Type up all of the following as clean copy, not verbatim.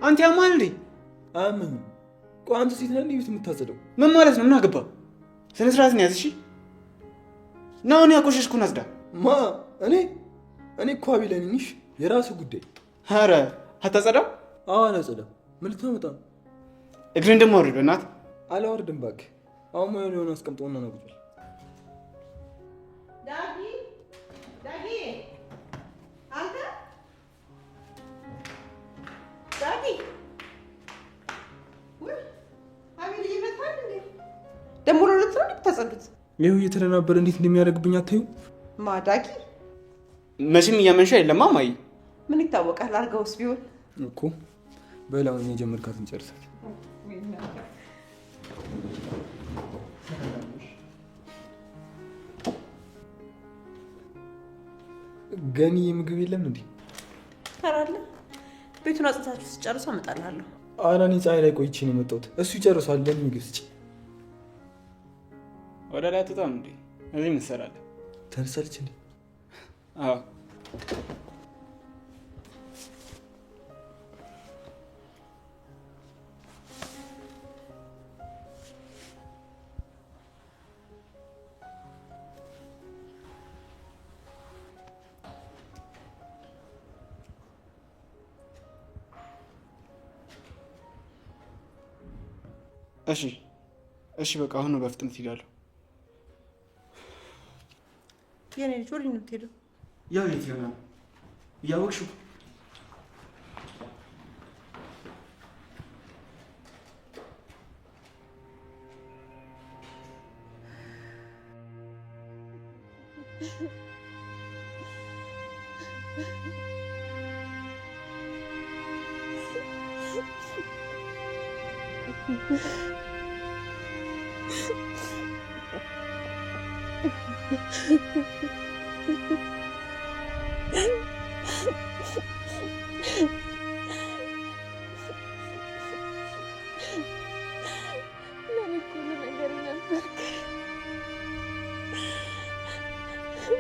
አንተ ያማል እንዴ? አምን ቋንት ሲት ነን ቤት የምታጸደው ምን ማለት ነው? ምን አገባ? ስነ ስርዓት ነው ያዝ። እሺ ነው እኔ ያቆሸሽኩን አጽዳ። ማ እኔ እኮ አቢለኝሽ የራሱ ጉዳይ። ኧረ አታጸዳው? አዎ አላጸዳም። ምን ልታመጣ ነው? እግሬን ደግሞ አውርድ በእናትህ። አላወርድም እባክህ። አሁን ማየው የሆነ አስቀምጠውና ነው ጉዳይ። ዳጊ አንተ ዳጊ ወይ አቤል ይመጣል እንዴ? ደሞ ለሁለት ነው ተጸዱት። ይሄው እየተደናበረ እንዴት እንደሚያደርግብኝ አታዩ? ማ ዳጊ መቼም እያመንሽ አይደለም ማማዬ። ምን ይታወቃል? አርገውስ ቢሆን እኮ በላውን የጀመርካትን ጨርሳት። ገኒ ምግብ የለም እንዴ? ታራለ ቤቱን አጽዳታችሁ ሲጨርሱ አመጣልሃለሁ። ኧረ እኔ ፀሐይ ላይ ቆይቼ ነው የመጣሁት። እሱ ይጨርሳል። ለኔ ምግብ ስጪ። ወደ ላይ አትወጣም እንዴ? እዚህ ምን ትሰራለህ? ተነሳለች እንዴ? አዎ እሺ በቃ አሁን ነው በፍጥነት ሄዳለሁ። የኔ ልጅ ወዴት ነው የምትሄደው? ያው የት ይሆናል እያወቅሽው?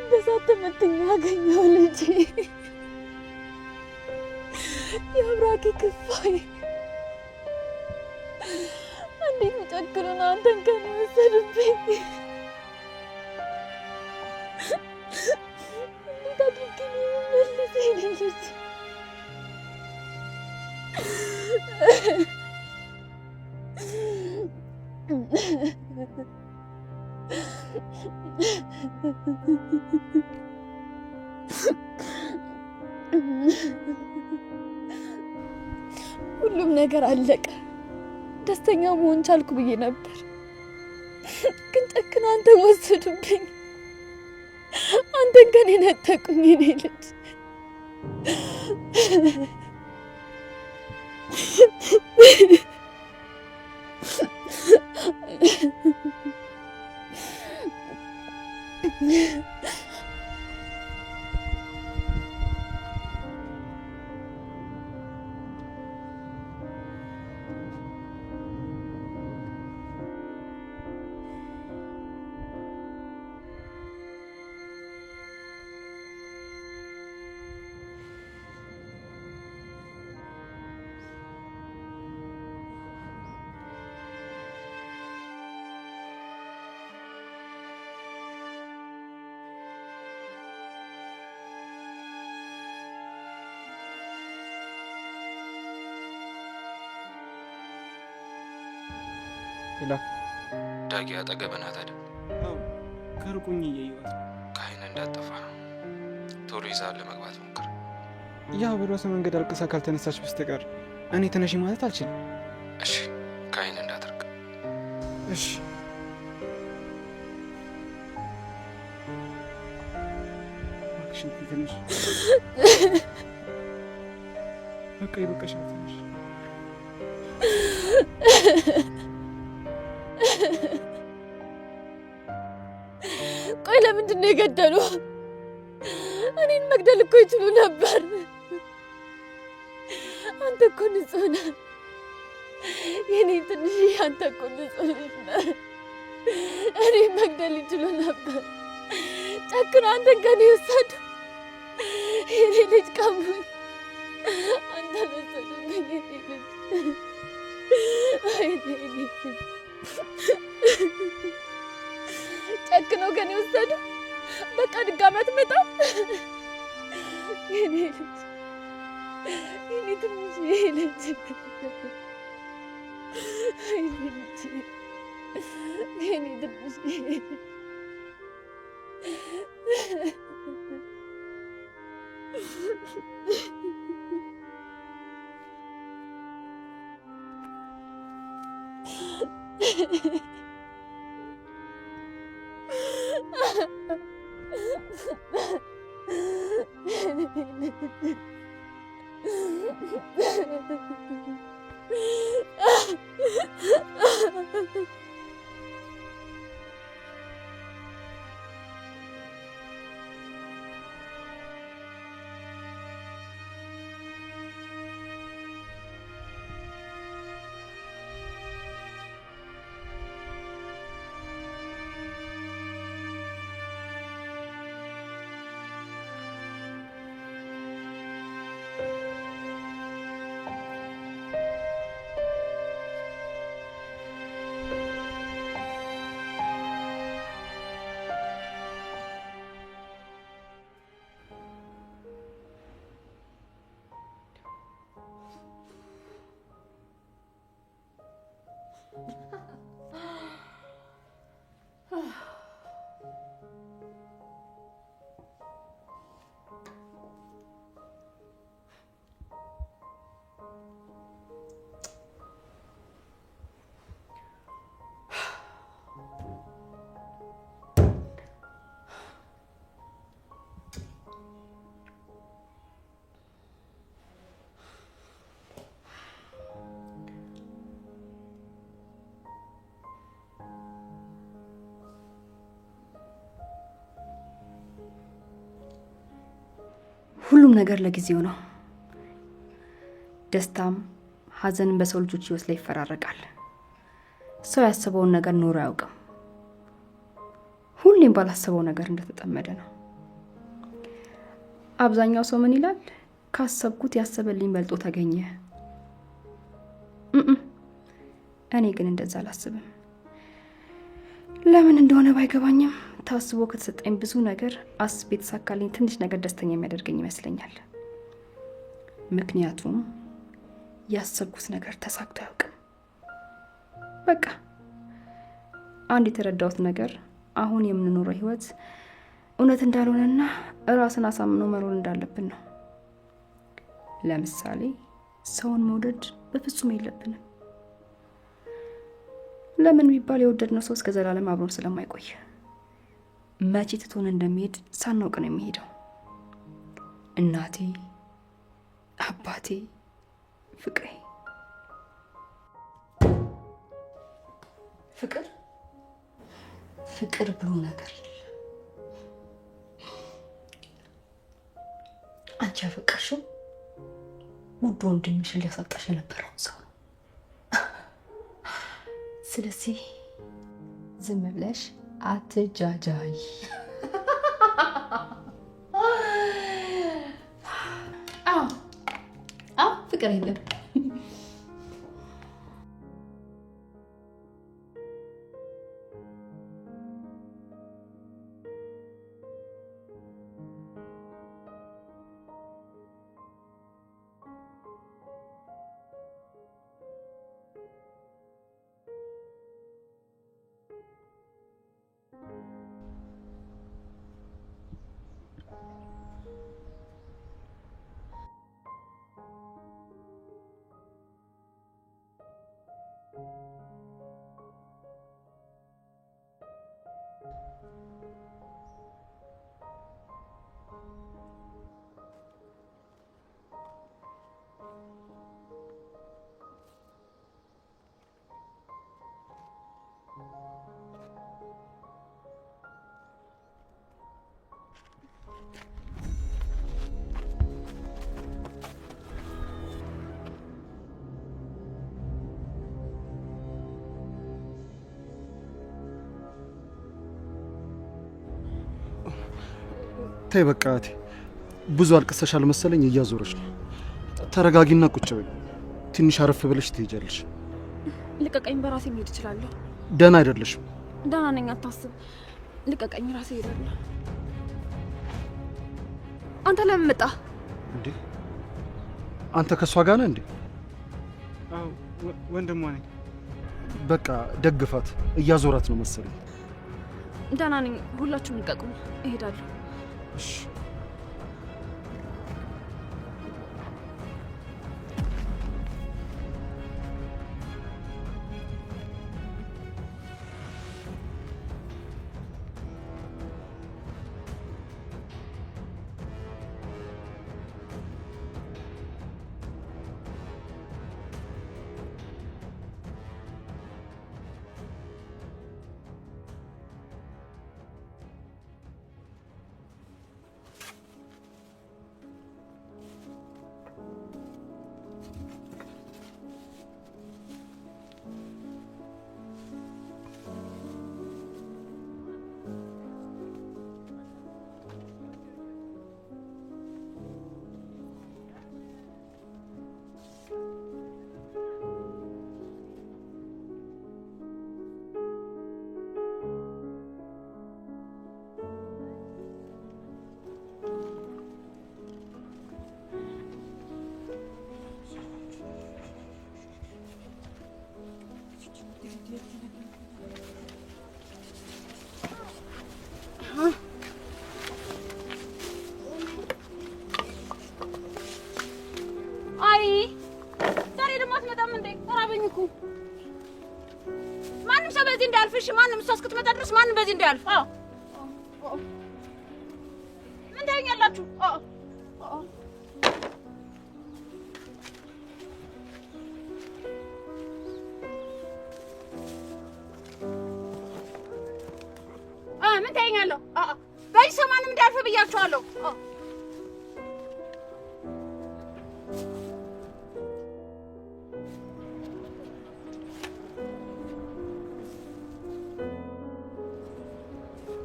በሳት ተመትኛ አገኘው ልጅ የአብራኬ ክፋይ እንዴት ጨክኖ አንተን ከኔ ወሰድብኝ። እንዴት አድርጌ ነው የምመልሰኝ ልጅ? ሁሉም ነገር አለቀ። ደስተኛ መሆን ቻልኩ ብዬ ነበር፣ ግን ጨክነው አንተን ወሰዱብኝ። አንተን ከኔ ነጠቁኝ። እኔ ልጅ ሄላ ዳጊ አጠገብህ ናት አይደል? አዎ ከርቁኝ እያየኋት ከአይን እንዳጠፋ ነው። ቶሎ ይዛህ ለመግባት ሞክር። ያ በራሷ መንገድ አልቅሳ ካልተነሳች በስተቀር እኔ ተነሺ ማለት አልችልም። እሺ ከአይን እንዳትርቅ። እሺ እባክሽ ትንሽ በቃ ይበቃሻል ትንሽ ቆይ ለምንድን ነው የገደሉ? እኔን መግደል እኮ ይችሉ ነበር። አንተ እኮ ንጹህ ነህ የኔ ትንሽ፣ አንተ እኮ ንጹህ ልጅ ነህ። እኔን መግደል ይችሉ ነበር። ጨክነው አንተን ከኔ ወሰዱ። የኔ ልጅ ቀሙኝ። አንተን ወሰዱብኝ። ጨክነው ከኔ ወሰዱ። በቃ ድጋሚ አትመጣም። የኔ ልጅ የኔ ትንሽ ልጅ የኔ ትንሽ ሁሉም ነገር ለጊዜው ነው። ደስታም ሀዘንም በሰው ልጆች ህይወት ላይ ይፈራረቃል። ሰው ያሰበውን ነገር ኖሮ አያውቅም። ሁሌም ባላሰበው ነገር እንደተጠመደ ነው። አብዛኛው ሰው ምን ይላል? ካሰብኩት ያሰበልኝ በልጦ ተገኘ። እኔ ግን እንደዛ አላስብም። ለምን እንደሆነ ባይገባኝም ታስቦ ከተሰጠኝ ብዙ ነገር አስቤ የተሳካልኝ ትንሽ ነገር ደስተኛ የሚያደርገኝ ይመስለኛል። ምክንያቱም ያሰብኩት ነገር ተሳክቶ አያውቅም። በቃ አንድ የተረዳሁት ነገር አሁን የምንኖረው ህይወት እውነት እንዳልሆነና ራስን አሳምኖ መኖር እንዳለብን ነው። ለምሳሌ ሰውን መውደድ በፍጹም የለብንም። ለምን ቢባል የወደድነው ሰው እስከ ዘላለም አብሮን ስለማይቆይ መቼ ትቶን እንደሚሄድ ሳናውቅ ነው የሚሄደው። እናቴ፣ አባቴ፣ ፍቅሬ። ፍቅር ብሎ ነገር የለም። አንቺ ያፈቀርሽው ውድ ወንድምሽን ሊያሳጣሽ የነበረውን ሰው ነው። ስለዚህ ዝም ብለሽ አትጃጃይ። ፍቅር የለም። ተይ በቃ እቴ፣ ብዙ አልቅሰሻል መሰለኝ። እያዞረች ነው። ተረጋጊና ቁጭ በይ። ትንሽ አረፍ ብለሽ ትሄጃለሽ። ልቀቀኝ፣ በራሴ መሄድ እችላለሁ። ደህና አይደለሽም። ደህና ነኝ፣ አታስብ። ልቀቀኝ፣ ራሴ እሄዳለሁ። አንተ ለምን መጣ እንዴ? አንተ ከሷ ጋር ነህ እንዴ? አዎ ወንድሟ ነኝ። በቃ ደግፋት፣ እያዞራት ነው መሰለኝ። ደህና ነኝ። ሁላችሁም ልቀቁኝ፣ እሄዳለሁ። እሺ አይ ዛሬ ደግሞ አትመጣም እንዴ? ተራበኝ እኮ። ማንም ሰው በዚህ እንዳያልፍ እሺ? ማንም እሷ እስክትመጣ ድረስ ማንም በዚህ እንዳያልፍ። ምን ታዩኛላችሁ? ምን ታዩኛለሁ? በዚህ ሰው ማንም እንዳያልፍ ብያችኋለሁ።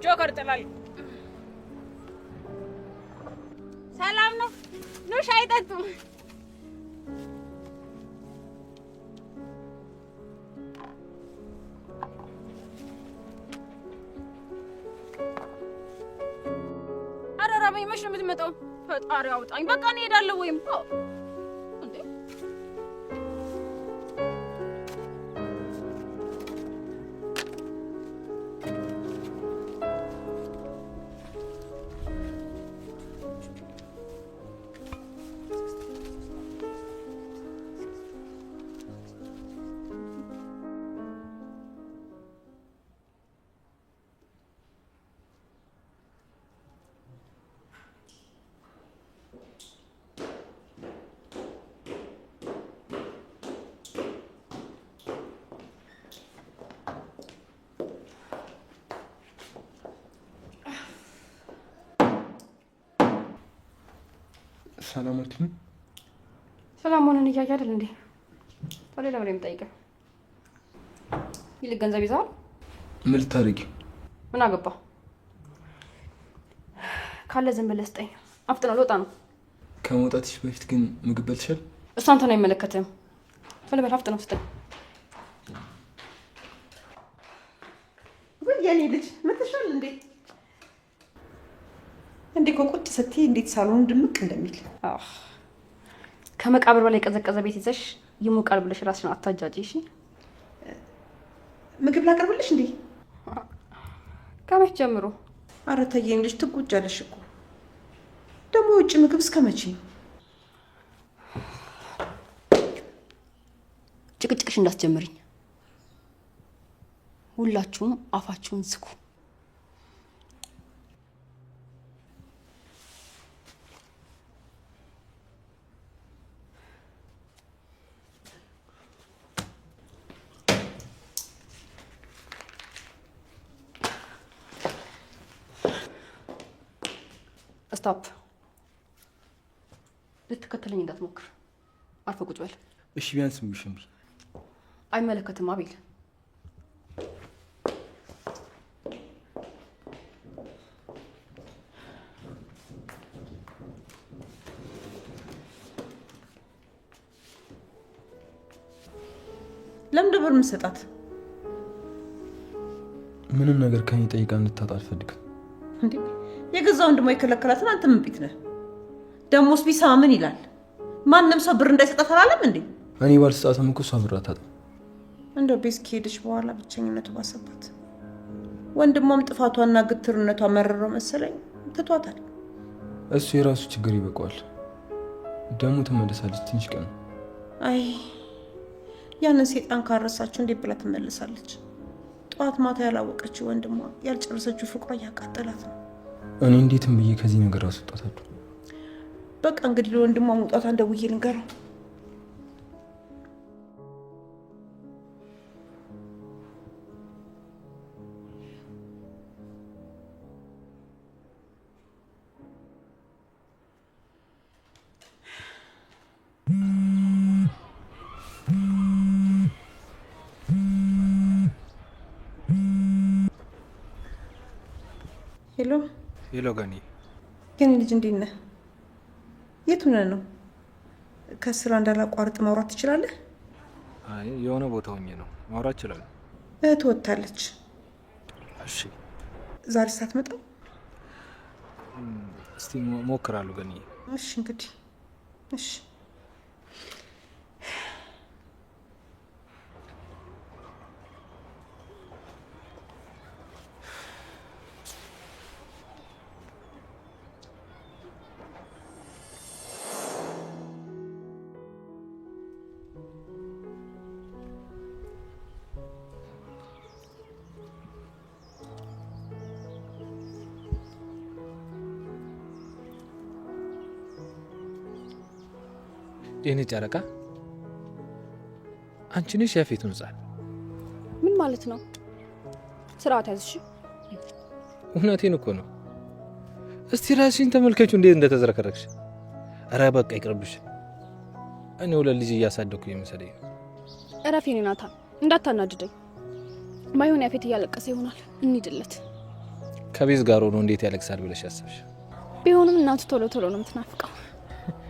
ጆከር ጥላል። ሰላም ነው? ኑ ሻይ ጠጡ። ኧረ ራበኝ። መች ነው የምትመጣው? ፈጣሪ አውጣኝ። በቃ እኔ እሄዳለሁ። ወይም ሰላም አትልም? ሰላም ሆነን እያየ አይደል እንዴ? ታዲያ ለምን የምጠይቀው? ይልቅ ገንዘብ ይዘዋል? ምን ልታደርጊ? ምን አገባ? ካለ ዝም ብለህ ስጠኝ። አፍጥነው፣ ልወጣ ነው። ከመውጣትሽ በፊት ግን ምግብ በልተሻል? እሱ አንተን አይመለከትም። ቶሎ በል፣ አፍጥነው ስጠኝ። ወይ የኔ ልጅ መተሻል እንዴ? እንዴ ቁጭ ስትይ እንዴት ሳሎን ድምቅ እንደሚል። ከመቃብር በላይ የቀዘቀዘ ቤት ይዘሽ ይሞቃል ብለሽ ራስሽን አታጃጂ። እሺ ምግብ ላቀርብልሽ እንዴ? ከመቼ ጀምሮ? ኧረ ተይ የኔ ልጅ ትጎጃለሽ እኮ። ደግሞ ውጭ ምግብ እስከ መቼ? ጭቅጭቅሽ እንዳትጀምሪኝ። ሁላችሁም አፋችሁን ዝጉ። ስቶፕ። ልትከተለኝ እንዳትሞክር። አርፈ ቁጭ በል። እሺ ቢያንስ ምሽም አይመለከትም አቤል። ለምን ብር የምትሰጣት? ምንም ነገር ከኔ ጠይቃ እንድታጣ አልፈልግም። እንዴ የገዛ ወንድሟ የከለከላትን አንተ ምን ቢት ነህ? ደሞስ ቢሰማ ምን ይላል? ማንም ሰው ብር እንዳይሰጣት አላለም እንዴ? እኔ ባልሰጣትም እኮ እሷ ብር አታጣም። እንደው ቤት ከሄደች በኋላ ብቸኝነቱ ባሰባት። ወንድሟም ጥፋቷና ግትርነቷ መረረው መሰለኝ ትቷታል። እሱ የራሱ ችግር ይበቃዋል። ደግሞ ትመለሳለች። ትንሽ ቀን። አይ ያንን ሴጣን ካረሳችሁ እንዴት ብላ ትመለሳለች? ጠዋት ማታ ያላወቀችው ወንድሟ ያልጨረሰችው ፍቅሯ እያቃጠላት ነው። እኔ እንዴትም ብዬ ከዚህ ነገር አስወጣታለሁ። በቃ እንግዲህ ለወንድሟ መውጣቷን ደውዬ ልንገረው። ሄሎ ሄሎ ገኒ፣ የኔ ልጅ እንዴት ነህ? የት ሆነህ ነው? ከስራ እንዳላቋርጥ ማውራት ትችላለህ? አይ የሆነ ቦታ ሆኜ ነው ማውራት እችላለሁ። እህት ወጥታለች። እሺ ዛሬ ሳትመጣ? እስቲ ሞክራለሁ ገኒ። እሺ እንግዲህ እሺ። የኔ ጨረቃ አንቺ ነሽ ያፌቱን ህፃን? ምን ማለት ነው? ስርዓት ያዝሽ። እውነቴን እኮ ነው። እስቲ ራስሽን ተመልከቹ እንዴት እንደተዝረከረክሽ። ኧረ በቃ ይቅርብሽ። እኔ ሁለት ልጅ እያሳደኩኝ መሰለኝ። እረፍ የኔ ናታን፣ እንዳታናድደኝ። ባይሆን ያፌት እያለቀሰ ይሆናል፣ እንሂድለት። ከቤዝ ጋር ሆኖ እንዴት ያለቅሳል ብለሽ ያሰብሽ? ቢሆንም እናቱ ቶሎ ቶሎ ነው የምትናፍቀው።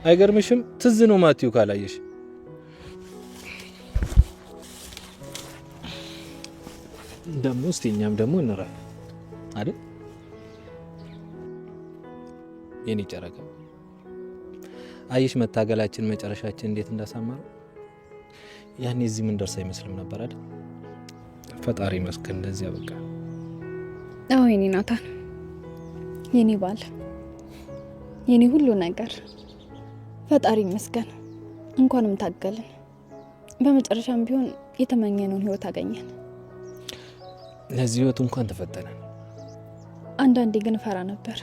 አይገርምሽም? ትዝ ነው ማቲው ካላየሽ። ደሞ እስቲ እኛም ደግሞ እንረፍ አይደል? የኔ ጨረቃ አየሽ መታገላችን መጨረሻችን እንዴት እንዳሳመረው። ያኔ እዚህ ምን ደርስ አይመስልም ነበር አይደል? ፈጣሪ ይመስገን እንደዚያ በቃ። አዎ የኔ ናታን፣ የኔ ባል፣ የኔ ሁሉ ነገር ፈጣሪ ይመስገን። እንኳንም ታገልን። በመጨረሻም ቢሆን የተመኘነውን ህይወት አገኘን። ለዚህ ህይወት እንኳን ተፈተነን። አንዳንዴ ግን ፈራ ነበር።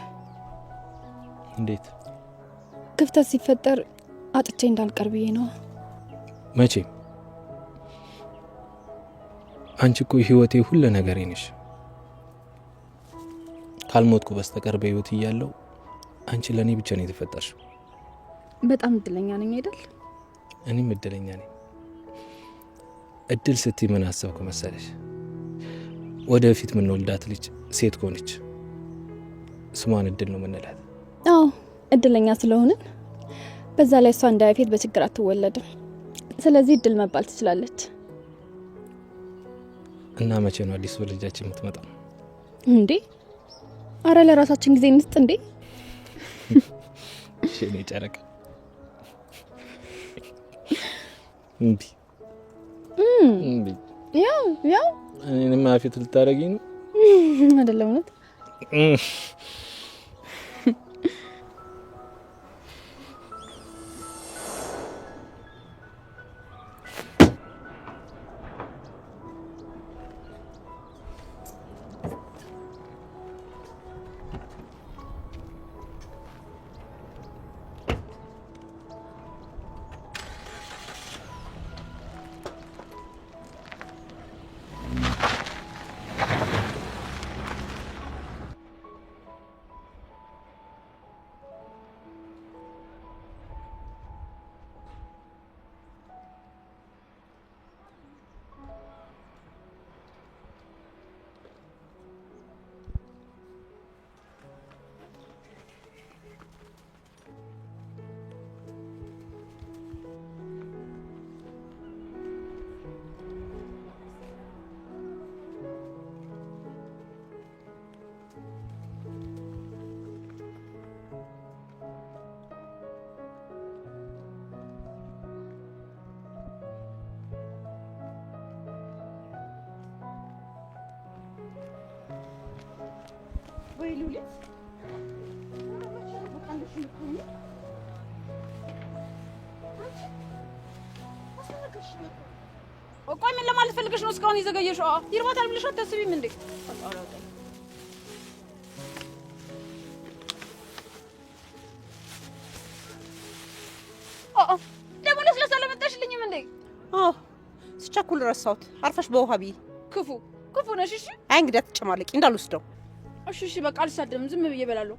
እንዴት? ክፍተት ሲፈጠር አጥቼ እንዳልቀር ብዬ ነው። መቼም አንቺ እኮ ህይወቴ ሁሉ ነገሬ ነሽ። ካልሞትኩ በስተቀር በህይወት እያለሁ አንቺ ለኔ ብቻ ነው የተፈጠርሽው። በጣም እድለኛ ነኝ አይደል? እኔም እድለኛ ነኝ። እድል ስትይ ምን አሰብኩ መሰለሽ? ወደፊት ምን ወልዳት ልጅ ሴት ሆነች ስሟን እድል ነው ምንላት። አዎ እድለኛ ስለሆንን፣ በዛ ላይ እሷ እንደ ያፌት በችግር አትወለድም። ስለዚህ እድል መባል ትችላለች። እና መቼ ነው አዲስ ልጃችን የምትመጣው? እንዴ አረ ለራሳችን ጊዜ እንስጥ እንዴ። እኔ ጨረቃ እንዴ ያው እኔንም አፌት ልታረጊኝ ነው አይደለም ነው? ወይ ሉሊት ቆይ ምን ለማለት ፈልገሽ ነው እስካሁን የዘገየሽው? ይርባታል ብለሽ አታስቢም እንዴ? ደግሞ ለስለሳ ለመጣሽልኝም እንዴ? አዎ ስቸኩል ረሳሁት። አርፈሽ በውሃ ብይ። ክፉ ነሽ። እሺ አይ እንግዲህ አትጨማለቂ እንዳልወስደው። እሺ በቃ አልሳደብም፣ ዝም ብዬ እበላለሁ።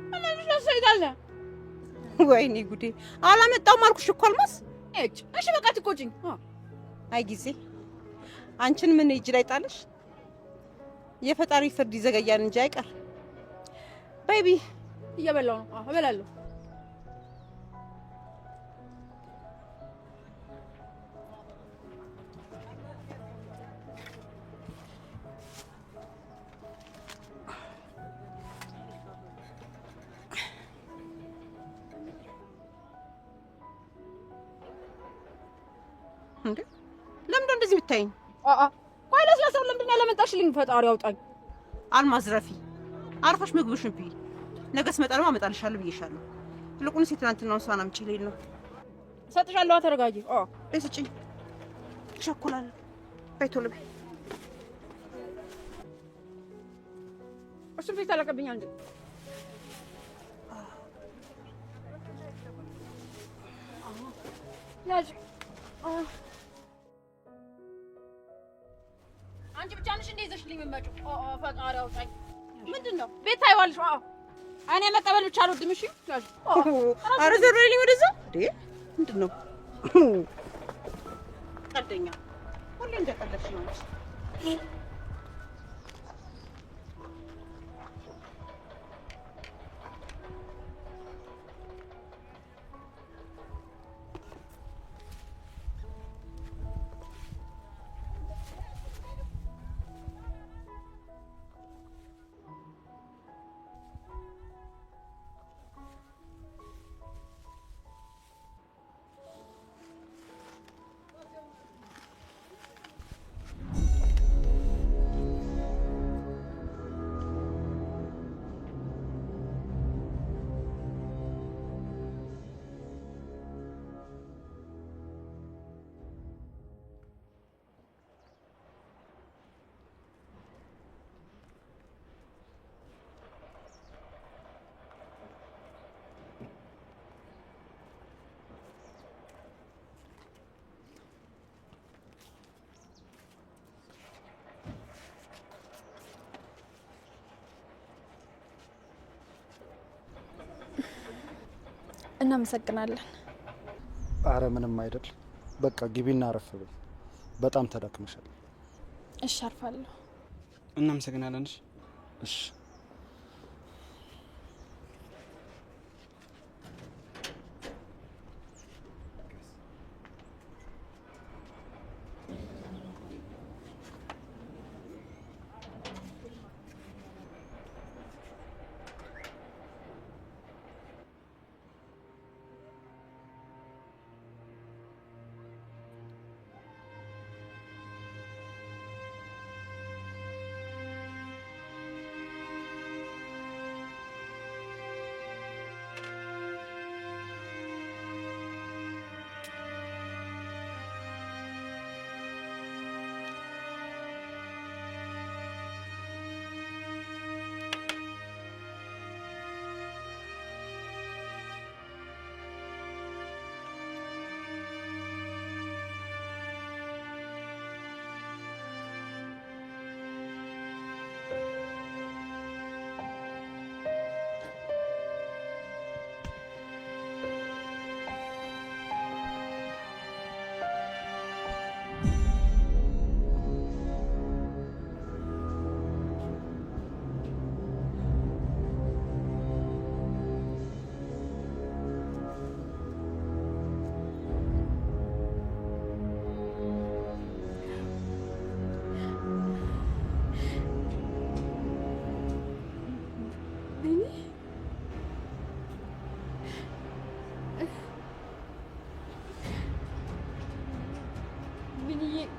እና ለስለሳ ይታለ። ወይኔ ጉዴ አላመጣሁም አልኩሽ እኮ አልማዝ። እሺ በቃ ትቆጪኝ። አይ ጊዜ አንቺን ምን እጅ ላይ ጣለሽ? የፈጣሪ ፍርድ ይዘገያል እንጂ አይቀር። ቤቢ እየበላሁ ነው። እበላለሁ። እንዴ ለምን እንደዚህ ብታይኝ? ቆይ ለስለሳው ለምንድን ያለመጣሽልኝ? ፈጣሪ ያውጣኝ። አልማዝ ረፊ አርፈሽ ምግብሽን ብይ። ነገ ስመጣ ደግሞ አመጣልሻለሁ ብዬሻለሁ። ይልቁንስ የትናንትናውን ሳህን አምጪ ልሂድ ነው። እሰጥሻለሁ። ተረጋጊ። በይ ስጪኝ። እቸኩላለሁ። በይ ቶሎ በይ። እሱን ፊት አለቀብኛል እንዴ? ያዥ አንቺ ብቻ ነሽ እንደ ይዘሽልኝ የምትመጪው? ፈጣሪ አውጣኝ። ምንድን ነው ቤት ታይዋለሽ? እኔ መቀበል ብቻ አልወድም። እሺ ኧረ ዘር በይልኝ ወደዛ። እንዴ ምንድን ነው ቀልደኛ? ሁሌ እንደቀለድሽ ነው እንጂ እናመሰግናለን። አረ ምንም አይደል። በቃ ግቢና አረፍ በይ። በጣም ተዳክመሻል። እሺ አርፋለሁ። እናመሰግናለን። እሺ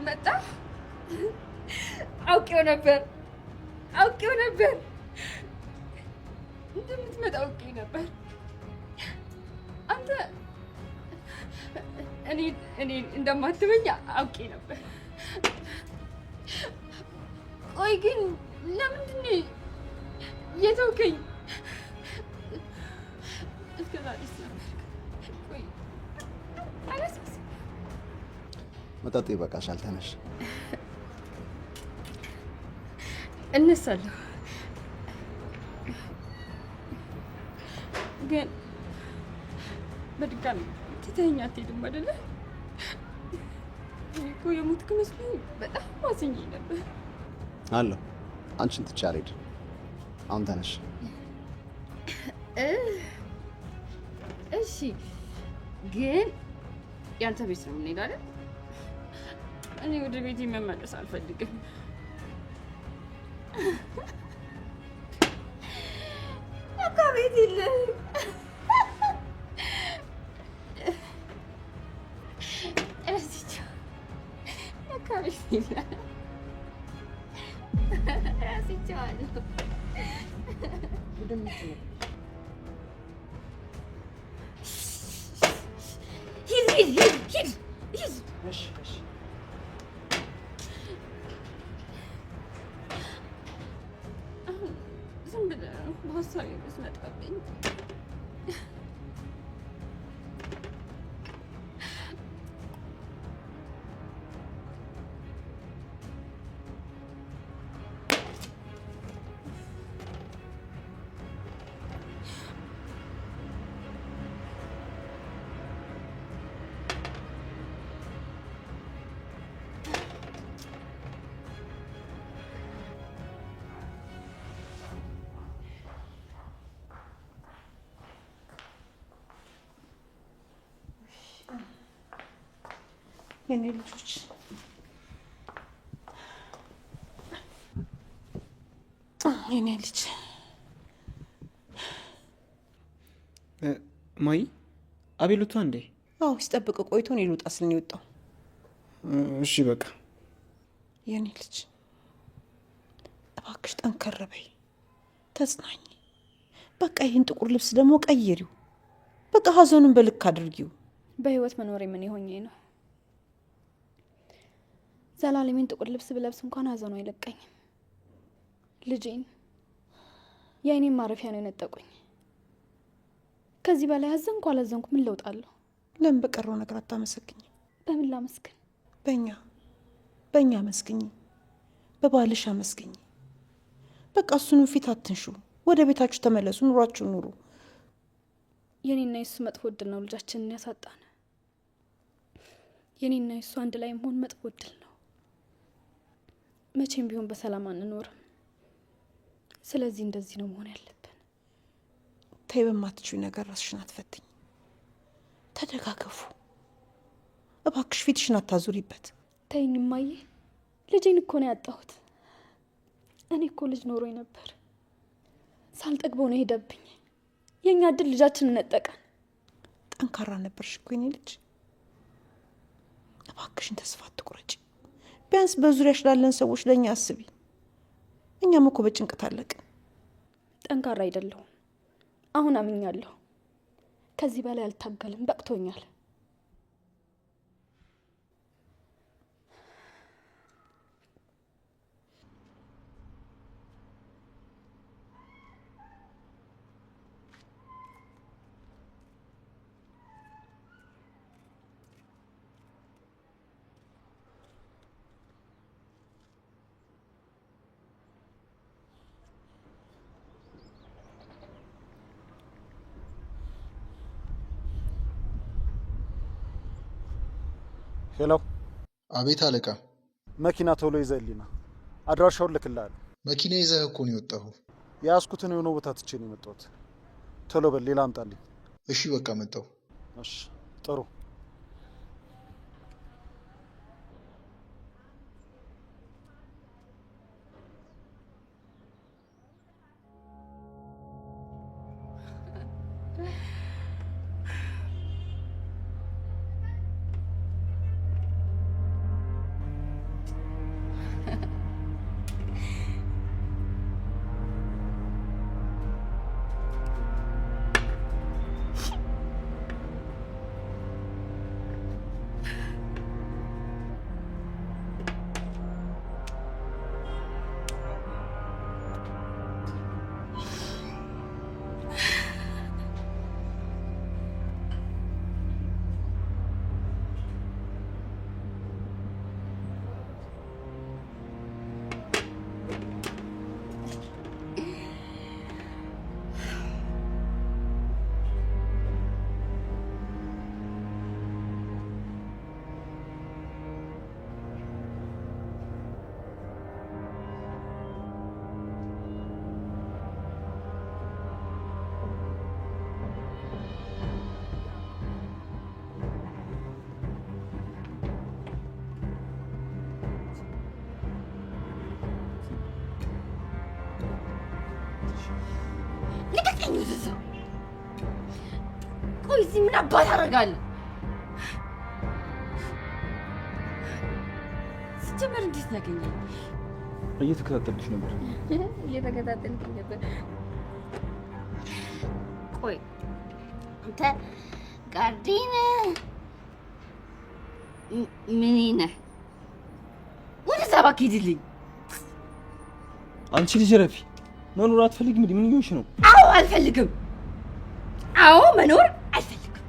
መጣ አውቄው ነበር። አውቄው ነበር እንደምትመጣ አውቄ ነበር። አንተ እኔ እንደማትበኛ አውቄ ነበር። ቆይ ግን ለምንድን ነው የተውከኝ? እስከዛሬስ ነበር። ቆይ አላስብስ መጠጡ ይበቃሻል። ተነሽ። እነሳለሁ ግን በድጋሚ ትተኸኝ አትሄድም አይደለ? እኮ የሞትክ መስሎኝ በጣም አዝኜ ነበር። አለሁ። አንቺን ትቼ አልሄድም። አሁን ተነሽ። እሺ ግን ያንተ ቤት ነው የምንሄደው አይደል? እኔ ወደ ቤቴ መመለስ አልፈልግም። አካ ቤት የለም። ረስቼው አካ ቤት የለም። ረስቼዋለሁ። ሂድ። እሺ ዝም ብለህ በሀሳቤ ብትመጣብኝ። የኔ ልጆች የኔ ልጅ ማይ አቤሉታ እንዴ? አዎ ሲጠብቅ ቆይቶ ነው ልውጣ ስል ነው የወጣው። እሺ በቃ የኔ ልጅ እባክሽ ጠንከር በይ፣ ተጽናኝ። በቃ ይህን ጥቁር ልብስ ደግሞ ቀይሪው። በቃ ሀዘኑን በልክ አድርጊው። በህይወት መኖሬ ምን የሆኜ ነው? ዘላለሜን ጥቁር ልብስ ብለብስ እንኳን ሀዘኑ አይለቀኝም። ልጄን የእኔን ማረፊያ ነው የነጠቁኝ። ከዚህ በላይ አዘንኩ አላዘንኩ ምን ለውጥ አለው? ለምን በቀረው ነገር አታመሰግኝ? በምን ላመስግን? በእኛ አመስግኝ፣ በባልሽ አመስግኝ። በቃ እሱንም ፊት አትንሹ። ወደ ቤታችሁ ተመለሱ፣ ኑሯችሁ ኑሩ። የኔና የሱ መጥፎ እድል ነው ልጃችንን ያሳጣን። የኔና የሱ አንድ ላይ መሆን መጥፎ እድል ነው። መቼም ቢሆን በሰላም አንኖርም። ስለዚህ እንደዚህ ነው መሆን ያለብን። ተይ፣ በማትችው ነገር ራስሽን አትፈትኝ። ተደጋገፉ እባክሽ። ፊትሽን አታዙሪበት። ተይኝ እማዬ፣ ልጄን እኮ ነው ያጣሁት። እኔ እኮ ልጅ ኖሮኝ ነበር። ሳልጠግበው ነው ሄደብኝ። የእኛ እድል ልጃችንን ነጠቀን። ጠንካራ ነበርሽ እኮ የኔ ልጅ። እባክሽን ተስፋ አትቁረጪ። ቢያንስ በዙሪያሽ ላለን ሰዎች ለእኛ አስቢ። እኛም እኮ በጭንቀት አለቅን። ጠንካራ አይደለሁም። አሁን አምኛለሁ። ከዚህ በላይ አልታገልም። በቅቶኛል። ሄሎ። አቤት አለቃ። መኪና ቶሎ ይዘህልኝና አድራሻውን ልክልሃለሁ። መኪና ይዘህ እኮ ነው የወጣኸው? የያዝኩትን የሆነ ቦታ ትቼ ነው የመጣሁት። ቶሎ በል፣ ሌላ አምጣልኝ። እሺ በቃ መጣሁ። እሺ ጥሩ። ቆይ እዚህ ምን አባት አደርጋለሁ? ስትጀምር እንዴት ነገኘኝ? እየተከታተልሽ ነበር። እየተከታተልኩኝ ነበር። ቆይ አንተ ጋርዲን ምን ነህ? ወደዛ እባክህ ሂድልኝ። አንቺ ልጅ ረፊ መኖር አትፈልግም? ምን እየሆንሽ ነው? አዎ አልፈልግም። አዎ መኖር አልፈልግም።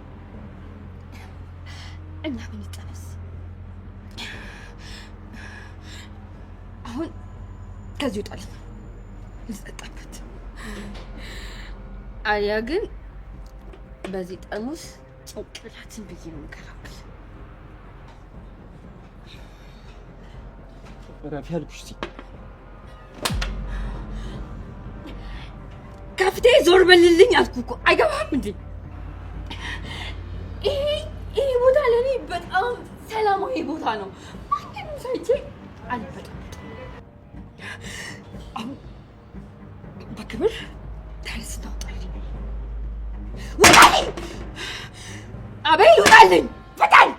እና ምን ይጠነስ? አሁን ከዚህ ውጣልኝ ልጠጣበት። አሊያ ግን በዚህ ጠርሙስ ጭንቅላትን ብዬ ነው የምከላከል። ረፊ አልኩሽ። ከፍቴ ዞር በልልኝ አልኩ እኮ። አይገባም እንዴ? ይሄ ቦታ ለእኔ በጣም ሰላማዊ ቦታ ነው። ማንም ሳይቼ አልበጠበጥም። አሁን በክብር ታሪስ እናውጣልኝ። ውጣልኝ! አቤል ውጣልኝ! ፈጣን!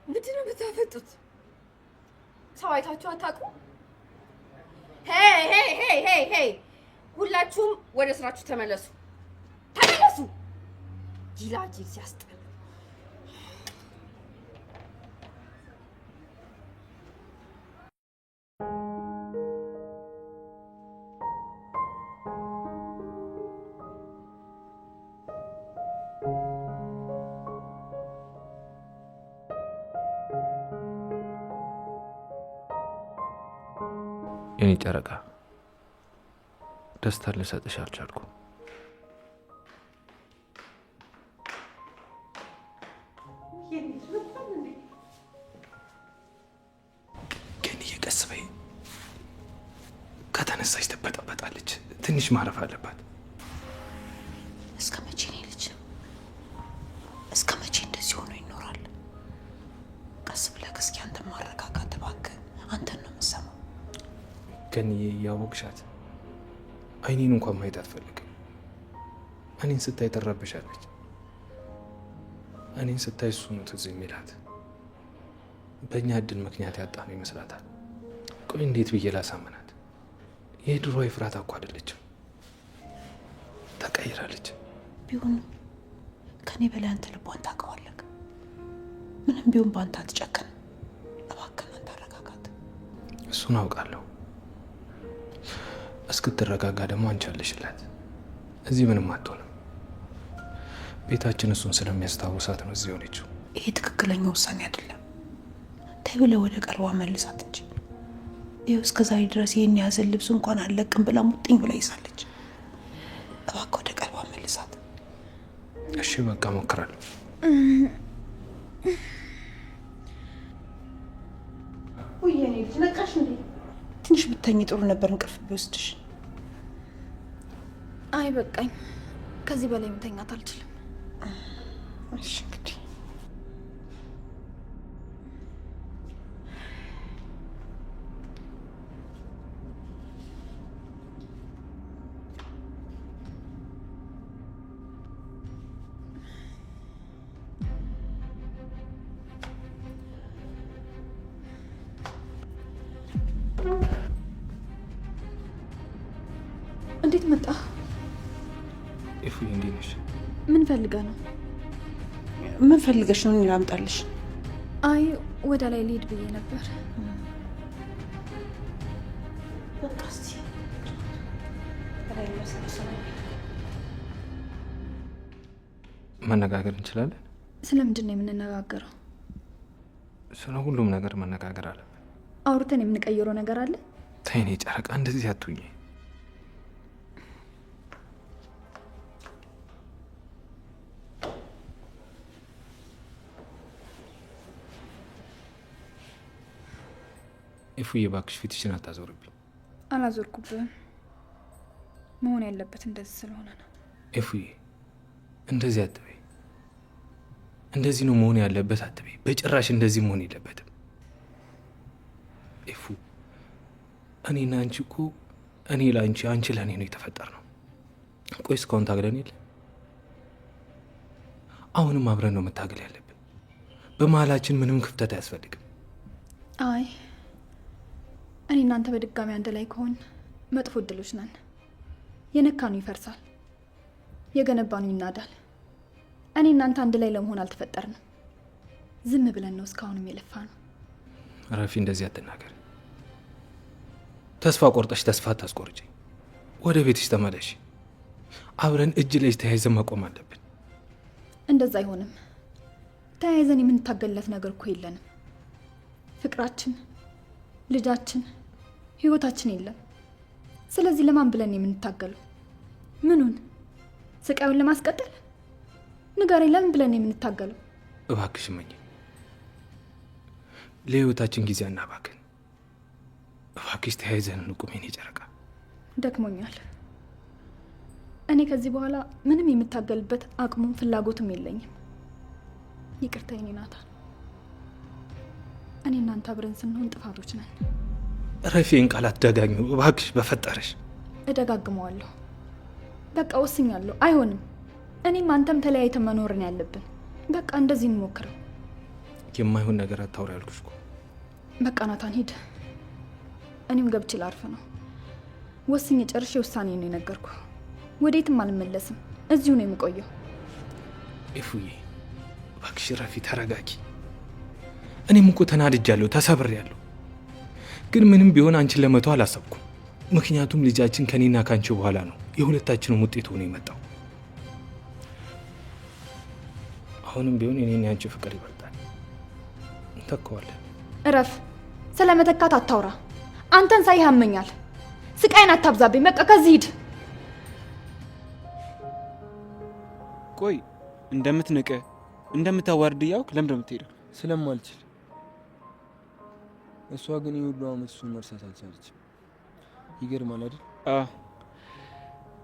ምንድን ነው የምታፈጡት? ሰው አይታችሁ አታውቁም? ሄይ! ሁላችሁም ወደ ስራችሁ ተመለሱ። ተመለሱ! ጅላጅል ሲያስጠላ። የኔ ጨረቃ ደስታ ልሰጥሽ አልቻልኩም። ግን እየቀስ በይ። ከተነሳች ትበጠበጣለች። ትንሽ ማረፍ አለባት። እስከ መቼ ነው ልጅ? እስከ መቼ እንደዚህ ሆኖ ይኖራል? ቀስ ብለህ እስኪ አንተን ማረጋጋት እባክህ። አንተን ነው የምሰማው። ግን ያወቅሻት አይኔን እንኳን ማየት አትፈልግም። እኔን ስታይ ትረብሻለች። እኔን ስታይ እሱ ነው ትዝ የሚላት። በእኛ እድል ምክንያት ያጣ ነው ይመስላታል። ቆይ እንዴት ብዬ ላሳምናት? የድሮ ኤፍራታ እኮ አይደለችም፣ ተቀይራለች። ቢሆንም ከኔ በላይ አንተ ልቧን ታውቀዋለህ። ምንም ቢሆን በአንተ አትጨክን። እባክህን አንተ አረጋጋት። እሱን አውቃለሁ። እስክትረጋጋ ደግሞ አንቺ አለሽላት። እዚህ ምንም አትሆንም። ቤታችን እሱን ስለሚያስታውሳት ነው እዚህ ሆነችው። ይሄ ትክክለኛ ውሳኔ አይደለም። ተይ ብለህ ወደ ቀልቧ መልሳት እንጂ። ይኸው እስከ ዛሬ ድረስ ይህን ያዘን ልብሱ እንኳን አለቅም ብላ ሙጥኝ ብላ ይዛለች። እባክህ ወደ ቀልቧ መልሳት። እሺ በቃ ሞክራለሁ። ውይ የኔ ልጅ ነቃሽ እንዴ? ትንሽ ብተኝ ጥሩ ነበር፣ እንቅልፍ ቢወስድሽ። አይ በቃኝ፣ ከዚህ በላይ መተኛት አልችልም። እሺ እንግዲህ እንዴት መጣ? ኢፉዬ እንዴት ነሽ? ምን ፈልገህ ነው? ምን ፈልገሽ ነው? እኔ ላምጣልሽ? አይ ወደ ላይ ልሄድ ብዬ ነበር። በቃ እስቲ መነጋገር እንችላለን? ስለምንድን ነው የምንነጋገረው? ስለ ሁሉም ነገር መነጋገር አለብን። አውርተን የምንቀይረው ነገር አለ? ተይ እኔ ጨረቃ እንደዚህ አትሁኝ። ኢፉዬ እባክሽ ፊትሽን አታዞርብኝ። አላዞርኩብህም። መሆን ያለበት እንደዚህ ስለሆነ ነው። ኢፉዬ እንደዚህ አትበይ። እንደዚህ ነው መሆን ያለበት አትበይ። በጭራሽ እንደዚህ መሆን የለበትም ኤፉ። እኔና አንቺ እኮ እኔ ለአንቺ አንቺ ለእኔ ነው የተፈጠርነው። ቆይ እስካሁን ታግለን የለ? አሁንም አብረን ነው መታገል ያለብን። በመሀላችን ምንም ክፍተት አያስፈልግም። አይ እኔ እናንተ በድጋሚ አንድ ላይ ከሆን መጥፎ እድሎች ነን። የነካኑ ይፈርሳል፣ የገነባኑ ይናዳል። እኔ እናንተ አንድ ላይ ለመሆን አልተፈጠርንም። ዝም ብለን ነው እስካሁንም የለፋ ነው። ረፊ እንደዚህ አትናገር። ተስፋ ቆርጠሽ ተስፋ አታስቆርጪ። ወደ ቤትሽ ተመለሽ። አብረን እጅ ለእጅ ተያይዘን መቆም አለብን። እንደዛ አይሆንም። ተያይዘን የምንታገልለት ነገር እኮ የለንም። ፍቅራችን፣ ልጃችን፣ ህይወታችን የለም። ስለዚህ ለማን ብለን የምንታገለው? ምኑን? ስቃዩን ለማስቀጠል? ንገረኝ፣ ለምን ብለን የምንታገለው? እባክሽ እመኝ፣ ለህይወታችን ጊዜ አናባክን። እባክሽ ተያይዘን እንቁም የኔ ጨረቃ። ደክሞኛል። እኔ ከዚህ በኋላ ምንም የምታገልበት አቅሙም ፍላጎትም የለኝም። ይቅርታ የኔ ናታን። እኔ እናንተ አብረን ስንሆን ጥፋቶች ነን። ረፊን ቃላት ደጋግሚው እባክሽ በፈጠረሽ። እደጋግመዋለሁ። በቃ ወስኛለሁ። አይሆንም። እኔም አንተም ተለያይተን መኖርን ያለብን። በቃ እንደዚህ እንሞክረው። የማይሆን ነገር አታውሪ ያልኩሽ እኮ። በቃ ናታን ሂድ። እኔም ገብቼ ላርፍ ነው። ወስኜ ጨርሼ ውሳኔ ነው የነገርኩ። ወዴትም አልመለስም። እዚሁ ነው የምቆየው። ኤፉዬ እባክሽ ረፊ ተረጋጊ። እኔም እኮ ተናድጃለሁ፣ ተሰብሬያለሁ። ግን ምንም ቢሆን አንቺን ለመተው አላሰብኩም። ምክንያቱም ልጃችን ከኔና ካንቺ በኋላ ነው የሁለታችንም ውጤት ሆኖ የመጣው። አሁንም ቢሆን የኔና ያንቺ ፍቅር ይበልጣል። እንተካዋለን። እረፍ። ስለ መተካት አታውራ። አንተን ሳይህ ያመኛል። ስቃይን አታብዛብኝ። በቃ ከዚህ ሂድ። ቆይ እንደምትንቅ እንደምታዋርድ እያውቅ ለምን እንደምትሄደው? ስለማልችል። እሷ ግን የሁሉ አመት እሱን መርሳት አልቻለችም። ይገርማል አይደል?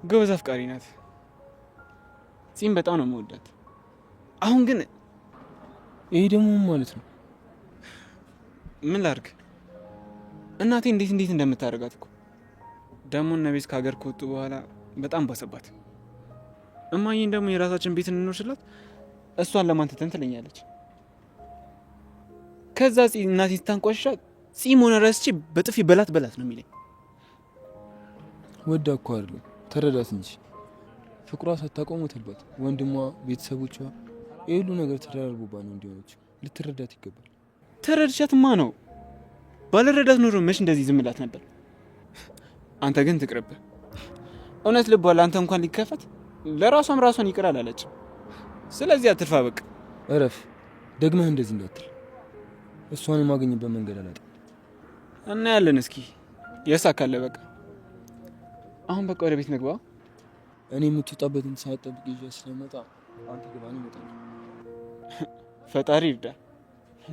ጎበዝ አፍቃሪ ናት። ጺም በጣም ነው የምወዳት። አሁን ግን ይሄ ደግሞ ማለት ነው። ምን ላድርግ? እናቴ እንዴት እንደምታደርጋት እኮ። ደግሞ እነ ቤት ከሀገር ከወጡ በኋላ በጣም ባሰባት። እማዬን ደግሞ የራሳችን ቤት እንኖር ስላት እሷን ለማንተተን ትለኛለች። ከዛ እናቴ ስታንቋሻ ጺም ሆነ ረስቼ በጥፊ በላት ነው የሚለኝ። ወዳ እኮ አይደለም፣ ተረዳት እንጂ ፍቅሯ ሳታቆም ሞተባት። ወንድሟ፣ ቤተሰቦቿ ይህ ሁሉ ነገር ተደራርቦባት ነው እንዲሆነች። ልትረዳት ይገባል። ተረድቻትማ ነው። ባለረዳት ኖሮ መች እንደዚህ ዝም እላት ነበር። አንተ ግን ትቅርብህ። እውነት ልቧ ለአንተ እንኳን ሊከፈት ለራሷም ራሷን ይቅር አላለችም። ስለዚህ አትርፋ በቃ። እረፍ። ደግመህ እንደዚህ እንዳትል። እሷን የማገኝበት መንገድ አላጣም። እና ያለን እስኪ የሳካለ በቃ። አሁን በቃ ወደ ቤት ንግባ። እኔ የምትወጣበትን ሰዓት ጠብቅ ይዤ ስለመጣ አንተ ግባ። እኔ እመጣለሁ። ፈጣሪ ይርዳ።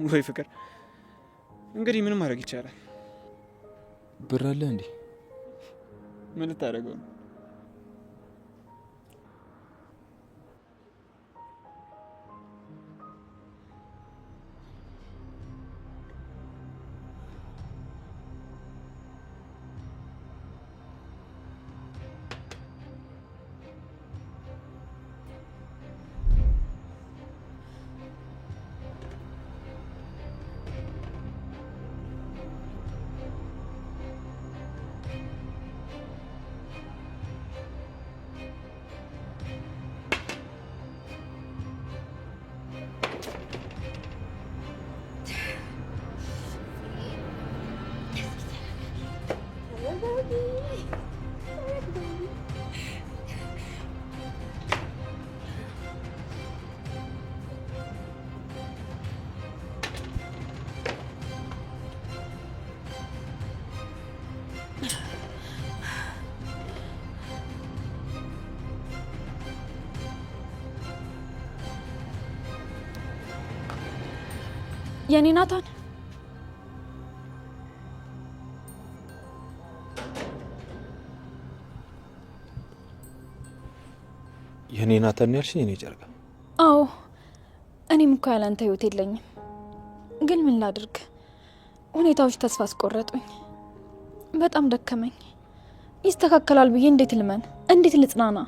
ወይ ፍቅር። እንግዲህ ምንም ማድረግ ይቻላል። ብር አለ እንዴ? ምን ልታደርገው ነው? የኔ ናታን የኔ ናታን ያልሽኝ የኔ ጨረቃ? አዎ እኔም እኮ ያላንተ ህይወት የለኝም። ግን ምን ላድርግ? ሁኔታዎች ተስፋ አስቆረጡኝ። በጣም ደከመኝ። ይስተካከላል ብዬ እንዴት ልመን? እንዴት ልጽናና?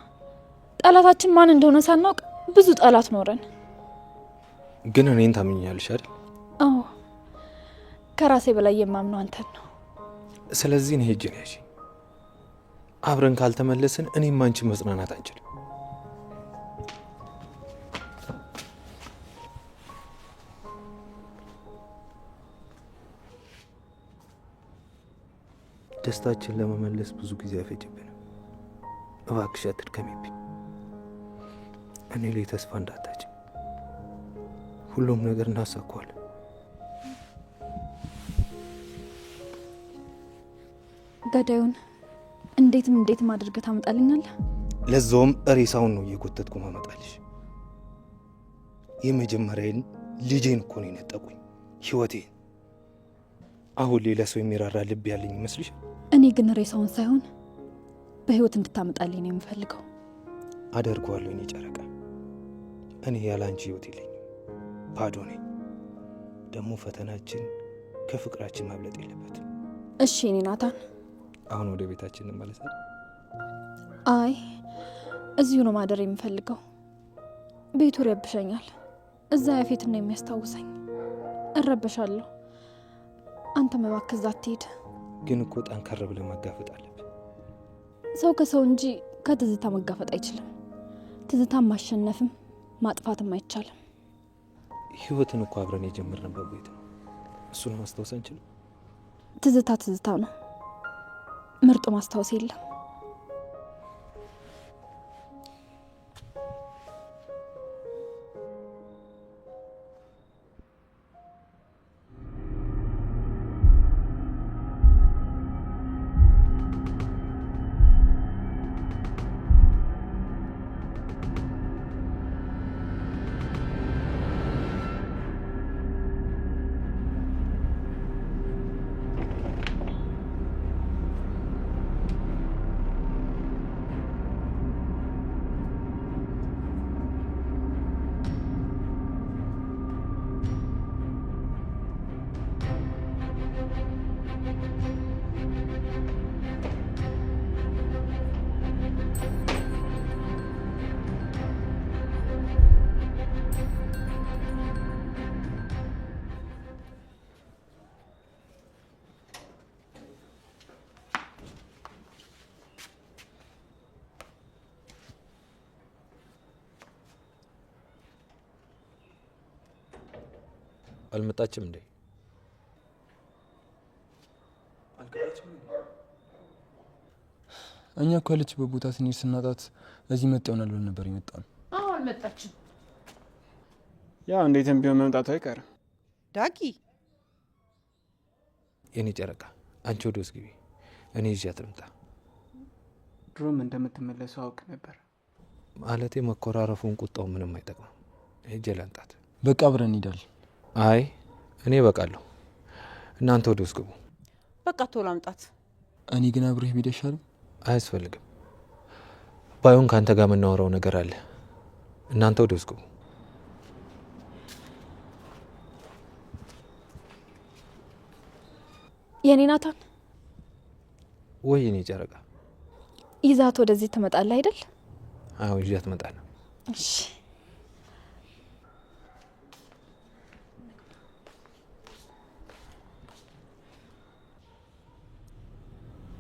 ጠላታችን ማን እንደሆነ ሳናውቅ ብዙ ጠላት ኖረን። ግን እኔን ታምኛለሽ አይደል? አዎ፣ ከራሴ በላይ የማምነው አንተን ነው። ስለዚህ ነው ሄጄ ነው ያሺ። አብረን ካልተመለስን እኔም አንቺ መጽናናት አንችልም። ደስታችን ለመመለስ ብዙ ጊዜ አይፈጅብንም። እባክሽ አትድከሚብኝ። እኔ ላይ ተስፋ እንዳታጭ። ሁሉም ነገር እናሳካዋለን። ገዳዩን እንዴትም አድርገህ ታመጣልኛለህ? ለዛውም ሬሳውን ነው እየጎተትኩ ማመጣልሽ። የመጀመሪያዬን ልጄን እኮ ነው የነጠቁኝ፣ ህይወቴን። አሁን ሌላ ሰው የሚራራ ልብ ያለኝ ይመስልሻል? እኔ ግን ሬሳውን ሳይሆን በህይወት እንድታመጣልኝ ነው የምፈልገው። አደርገዋለሁ። እኔ ጨረቃ፣ እኔ ያለ አንቺ ህይወት የለኝም፣ ባዶ ነኝ። ደግሞ ፈተናችን ከፍቅራችን ማብለጥ የለበትም። እሺ እኔ ናታን፣ አሁን ወደ ቤታችን እንመለሳለን። አይ እዚሁ ነው ማደር የምፈልገው። ቤቱ ይረብሸኛል። እዛ ያፌት ነው የሚያስታውሰኝ። እረበሻለሁ። አንተ እባክህ እዛ አትሄድ። ግን እኮ ጠንከር ብለህ መጋፈጥ አለብህ። ሰው ከሰው እንጂ ከትዝታ መጋፈጥ አይችልም። ትዝታን ማሸነፍም ማጥፋትም አይቻልም። ህይወትን እኮ አብረን የጀመርንበት ቤት ነው። እሱን ማስታወስ አንችልም? ትዝታ ነው። ምርጡ ማስታወስ የለም። አልመጣችም እንዴ? እኛ እኮ ያለችበት ቦታ ስንሄድ ስናጣት እዚህ መጣ ይሆናል ብለን ነበር የመጣነው። አዎ አልመጣችም። ያው እንዴትም ቢሆን መምጣቱ አይቀርም። ዳጊ፣ የኔ ጨረቃ፣ አንቺ ወደ ውስጥ ግቢ፣ እኔ ይዣት ልምጣ። ድሮም እንደምትመለሰው አውቅ ነበር። ማለቴ መኮራረፉን ቁጣው ምንም አይጠቅምም። ሄጄ ላንጣት። በቃ አብረን እንሄዳለን። አይ እኔ በቃለሁ፣ እናንተ ወደ ውስጥ ግቡ። በቃ ቶሎ አምጣት። እኔ ግን አብሬህ ብሄድ አይሻልም? አያስፈልግም። ባይሆን ከአንተ ጋር የምናወራው ነገር አለ። እናንተ ወደ ውስጥ ግቡ። የኔ ናታን፣ ወይ የኔ ጨረቃ፣ ይዛት ወደዚህ ትመጣለህ አይደል? አዎ ይዣት እመጣለሁ። እሺ።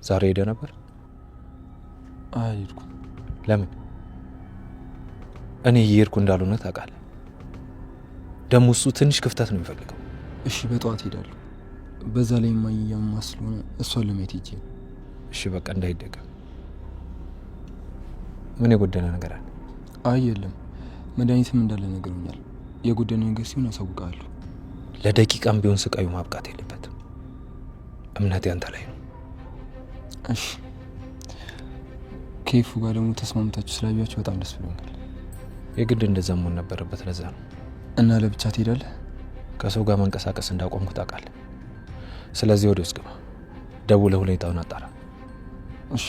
ዛሬ ሄደ ነበር? አልሄድኩም። ለምን? እኔ እየሄድኩ እንዳልሆነ ታውቃለህ። ደግሞ እሱ ትንሽ ክፍተት ነው የሚፈልገው። እሺ በጠዋት ሄዳለሁ። በዛ ላይ የማያማ ስለሆነ እሷን ለማየት ሄጄ። እሺ በቃ እንዳይደገም። ምን የጎደለ ነገር አለ? አይ የለም፣ መድኃኒትም እንዳለ ነግሮኛል። የጎደለ ነገር ሲሆን አሳውቃለሁ። ለደቂቃም ቢሆን ስቃዩ ማብቃት የለበትም። እምነት ያንተ ላይ ነው። እሺ። ከይፉ ጋር ደግሞ ተስማምታችሁ ስላያችሁ በጣም ደስ ብሎኛል። የግድ እንደዛ መሆን ነበረበት። ለዛ ነው። እና ለብቻ ትሄዳለህ? ከሰው ጋር መንቀሳቀስ እንዳቆምኩ ታውቃለህ። ስለዚህ ወደ ውስጥ ግባ፣ ደውለህ ሁኔታውን አጣራ። እሺ።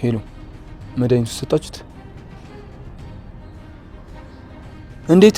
ሄሎ፣ መድኃኒቱ ሰጣችሁት? እንዴት?